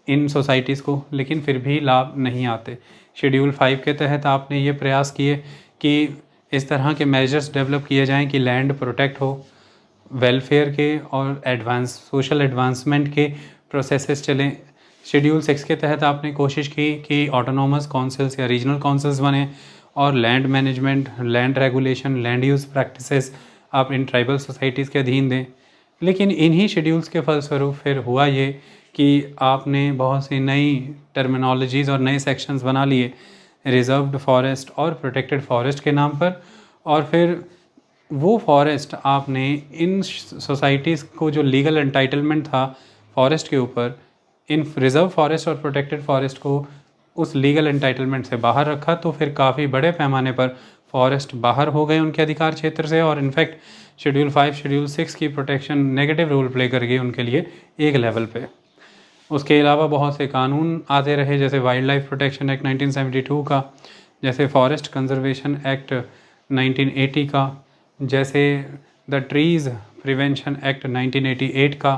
इन सोसाइटीज़ को, लेकिन फिर भी लाभ नहीं आते। शेड्यूल 5 के तहत आपने ये प्रयास किए कि इस तरह के मेजर्स डेवलप किए जाएं कि लैंड प्रोटेक्ट हो, वेलफेयर के और सोशल एडवांसमेंट के प्रोसेसेस चलें। शेड्यूल 6 के तहत आपने कोशिश की कि ऑटोनोमस काउंसिल्स या रीजनल काउंसिल्स बने, और land management, land regulation, land use practices आप इन ट्राइबल सोसाइटीज़ के अधीन दें। लेकिन इन्हीं शेड्यूल्स के फलस्वरूप फिर हुआ ये कि आपने बहुत सी नई टर्मिनोलॉजीज़ और नए सेक्शंस बना लिए रिजर्व्ड फॉरेस्ट और प्रोटेक्टेड फॉरेस्ट के नाम पर, और फिर वो फॉरेस्ट आपने इन सोसाइटीज़ को जो लीगल एंटाइटलमेंट था फॉरेस्ट के ऊपर, इन रिजर्व फॉरेस्ट और प्रोटेक्टेड फॉरेस्ट को उस लीगल एंटाइटलमेंट से बाहर रखा। तो फिर काफ़ी बड़े पैमाने पर फॉरेस्ट बाहर हो गए उनके अधिकार क्षेत्र से, और इनफैक्ट शेड्यूल 5 शेड्यूल 6 की प्रोटेक्शन नेगेटिव रोल प्ले कर गई उनके लिए एक लेवल पे। उसके अलावा बहुत से कानून आते रहे, जैसे वाइल्ड लाइफ प्रोटेक्शन एक्ट 1972 का, जैसे फॉरेस्ट कंजर्वेशन एक्ट 1980 का, जैसे द ट्रीज़ प्रिवेंशन एक्ट 1988 का,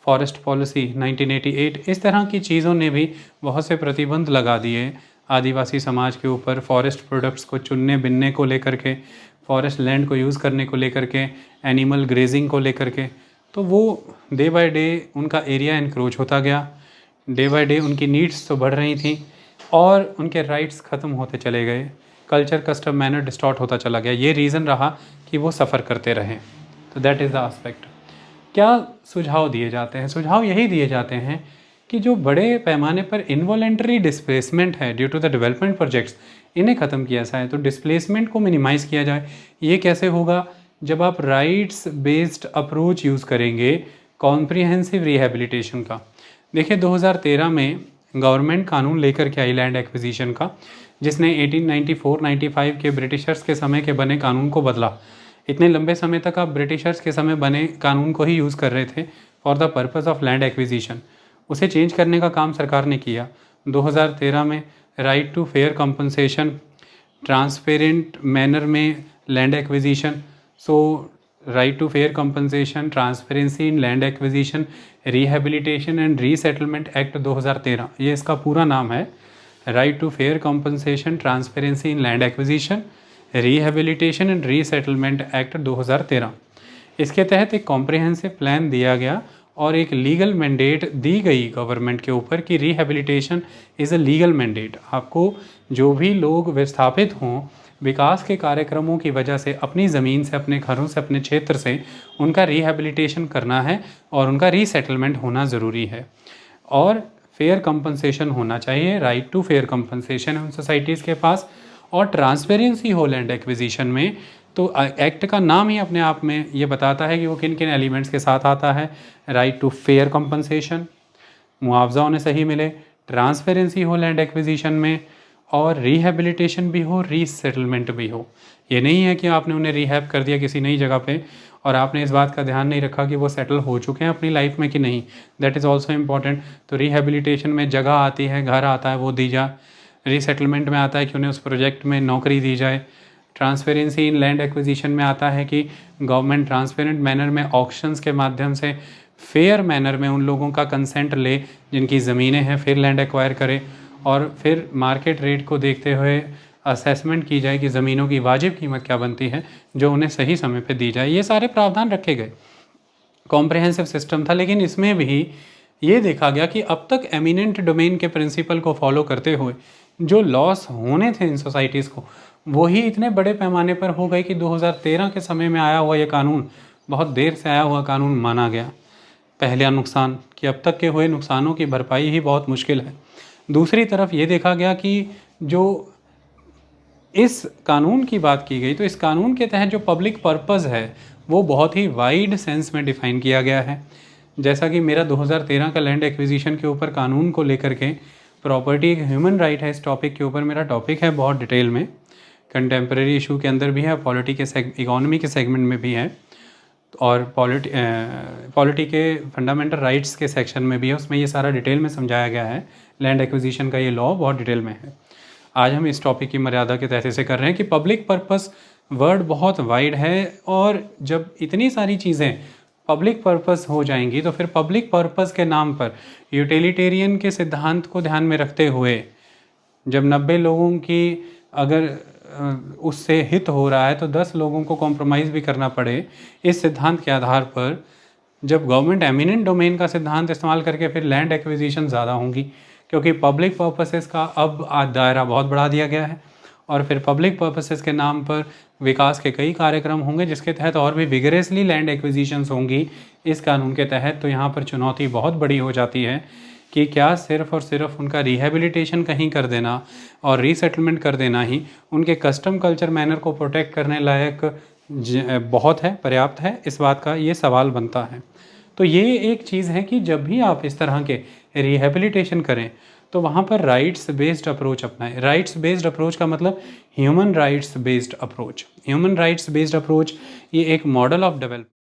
फॉरेस्ट पॉलिसी 1988। इस तरह की चीज़ों ने भी बहुत से प्रतिबंध लगा दिए आदिवासी समाज के ऊपर, फॉरेस्ट प्रोडक्ट्स को चुनने बिनने को लेकर के, फॉरेस्ट लैंड को यूज़ करने को लेकर के, एनिमल ग्रेजिंग को लेकर के। तो वो डे बाय डे उनका एरिया इंक्रोच होता गया, डे बाय डे उनकी नीड्स तो बढ़ रही थी और उनके राइट्स ख़त्म होते चले गए, कल्चर कस्टम मैनर डिस्टॉर्ट होता चला गया। ये रीज़न रहा कि वो सफ़र करते रहें। तो दैट इज़ द आस्पेक्ट। क्या सुझाव दिए जाते हैं? सुझाव यही दिए जाते हैं कि जो बड़े पैमाने पर इनवॉलेंटरी डिस्प्लेसमेंट है due to the development projects, इन्हें ख़त्म किया जाए। तो डिस्प्लेसमेंट को मिनिमाइज़ किया जाए। ये कैसे होगा? जब आप राइट्स बेस्ड अप्रोच यूज़ करेंगे कॉम्प्रिहेंसिव रिहेबिलिटेशन का। देखिए 2013 में गवर्नमेंट कानून लेकर के आई लैंड एक्विजिशन का, जिसने 1894-95 के ब्रिटिशर्स के समय के बने कानून को बदला। इतने लंबे समय तक आप ब्रिटिशर्स के समय बने कानून को ही यूज़ कर रहे थे for the purpose of land acquisition. उसे चेंज करने का काम सरकार ने किया। 2013 में right to fair compensation, transparent manner में land acquisition, so right to fair compensation, transparency in land acquisition, rehabilitation and resettlement act 2013, ये इसका पूरा नाम है। Right to fair compensation, transparency in land acquisition, rehabilitation and resettlement act 2013। इसके तहत एक comprehensive plan दिया गया और एक लीगल मैंडेट दी गई गवर्नमेंट के ऊपर कि rehabilitation is a legal mandate. आपको जो भी लोग विस्थापित हों विकास के कार्यक्रमों की वजह से अपनी ज़मीन से, अपने घरों से, अपने क्षेत्र से, उनका रिहेबिलिटेशन करना है और उनका रीसेटलमेंट होना ज़रूरी है और फेयर कंपनसेशन होना चाहिए। राइट टू फेयर कंपनसेशन है उन सोसाइटीज़ के पास और ट्रांसपेरेंसी हो लैंड एक्विजिशन में। तो एक्ट का नाम ही अपने आप में ये बताता है कि वो किन किन एलिमेंट्स के साथ आता है। राइट टू फेयर कंपनसेशन, मुआवजा उन्हें सही मिले, ट्रांसपेरेंसी हो लैंड एक्विजिशन में, और रिहेबिलिटेशन भी हो, रीसेटलमेंट भी हो। ये नहीं है कि आपने उन्हें रिहैब कर दिया किसी नई जगह पे और आपने इस बात का ध्यान नहीं रखा कि वो सेटल हो चुके हैं अपनी लाइफ में कि नहीं। That is also important. तो रिहेबिलिटेशन में जगह आती है, घर आता है, वो दी जाए। रीसेटलमेंट में आता है कि उन्हें उस प्रोजेक्ट में नौकरी दी जाए। ट्रांसपेरेंसी इन लैंड एक्विजिशन में आता है कि गवर्नमेंट ट्रांसपेरेंट मैनर में ऑक्शंस के माध्यम से फेयर मैनर में उन लोगों का कंसेंट ले जिनकी ज़मीनें हैं, फिर लैंड एक्वायर करे और फिर मार्केट रेट को देखते हुए असेसमेंट की जाए कि ज़मीनों की वाजिब कीमत क्या बनती है जो उन्हें सही समय पे दी जाए। ये सारे प्रावधान रखे गए, कॉम्प्रिहेंसिव सिस्टम था। लेकिन इसमें भी ये देखा गया कि अब तक एमिनेंट डोमेन के प्रिंसिपल को फॉलो करते हुए जो लॉस होने थे इन सोसाइटीज़ को, वही इतने बड़े पैमाने पर हो गए कि 2013 के समय में आया हुआ ये कानून बहुत देर से आया हुआ कानून माना गया। पहला नुकसान कि अब तक के हुए नुकसानों की भरपाई ही बहुत मुश्किल है। दूसरी तरफ ये देखा गया कि जो इस कानून की बात की गई तो इस कानून के तहत जो पब्लिक पर्पस है वो बहुत ही वाइड सेंस में डिफ़ाइन किया गया है। जैसा कि मेरा 2013 का लैंड एक्विजिशन के ऊपर कानून को लेकर के, प्रॉपर्टी एक ह्यूमन राइट है, इस टॉपिक के ऊपर मेरा टॉपिक है बहुत डिटेल में, कंटेम्प्रेरी इशू के अंदर भी है, पॉलिटी के इकोनॉमी के सेगमेंट में भी है और पॉलिटी के फंडामेंटल राइट्स के सेक्शन में भी है। उसमें ये सारा डिटेल में समझाया गया है। लैंड एक्विजिशन का ये लॉ बहुत डिटेल में है। आज हम इस टॉपिक की मर्यादा के तहत से कर रहे हैं कि पब्लिक पर्पस वर्ड बहुत वाइड है और जब इतनी सारी चीज़ें पब्लिक पर्पस हो जाएंगी तो फिर पब्लिक पर्पस के नाम पर यूटिलिटेरियन के सिद्धांत को ध्यान में रखते हुए जब 90 लोगों की अगर उससे हित हो रहा है तो 10 लोगों को कॉम्प्रोमाइज़ भी करना पड़े, इस सिद्धांत के आधार पर जब गवर्नमेंट एमिनेंट डोमेन का सिद्धांत इस्तेमाल करके फिर लैंड एक्विजिशन ज़्यादा होंगी, क्योंकि पब्लिक पर्पसेस का अब दायरा बहुत बढ़ा दिया गया है और फिर पब्लिक पर्पसेस के नाम पर विकास के कई कार्यक्रम होंगे जिसके तहत और भी विगरेसली लैंड एक्विजिशंस होंगी इस कानून के तहत। तो यहाँ पर चुनौती बहुत बड़ी हो जाती है कि क्या सिर्फ़ और सिर्फ उनका रिहेबिलिटेशन कहीं कर देना और रीसेटलमेंट कर देना ही उनके कस्टम कल्चर मैनर को प्रोटेक्ट करने लायक बहुत है, पर्याप्त है, इस बात का ये सवाल बनता है। तो ये एक चीज़ है कि जब भी आप इस तरह के रिहेबिलिटेशन करें तो वहाँ पर राइट्स बेस्ड अप्रोच अपनाएं। राइट्स बेस्ड अप्रोच का मतलब human rights based approach. Human rights based approach ये एक मॉडल ऑफ डेवलपमेंट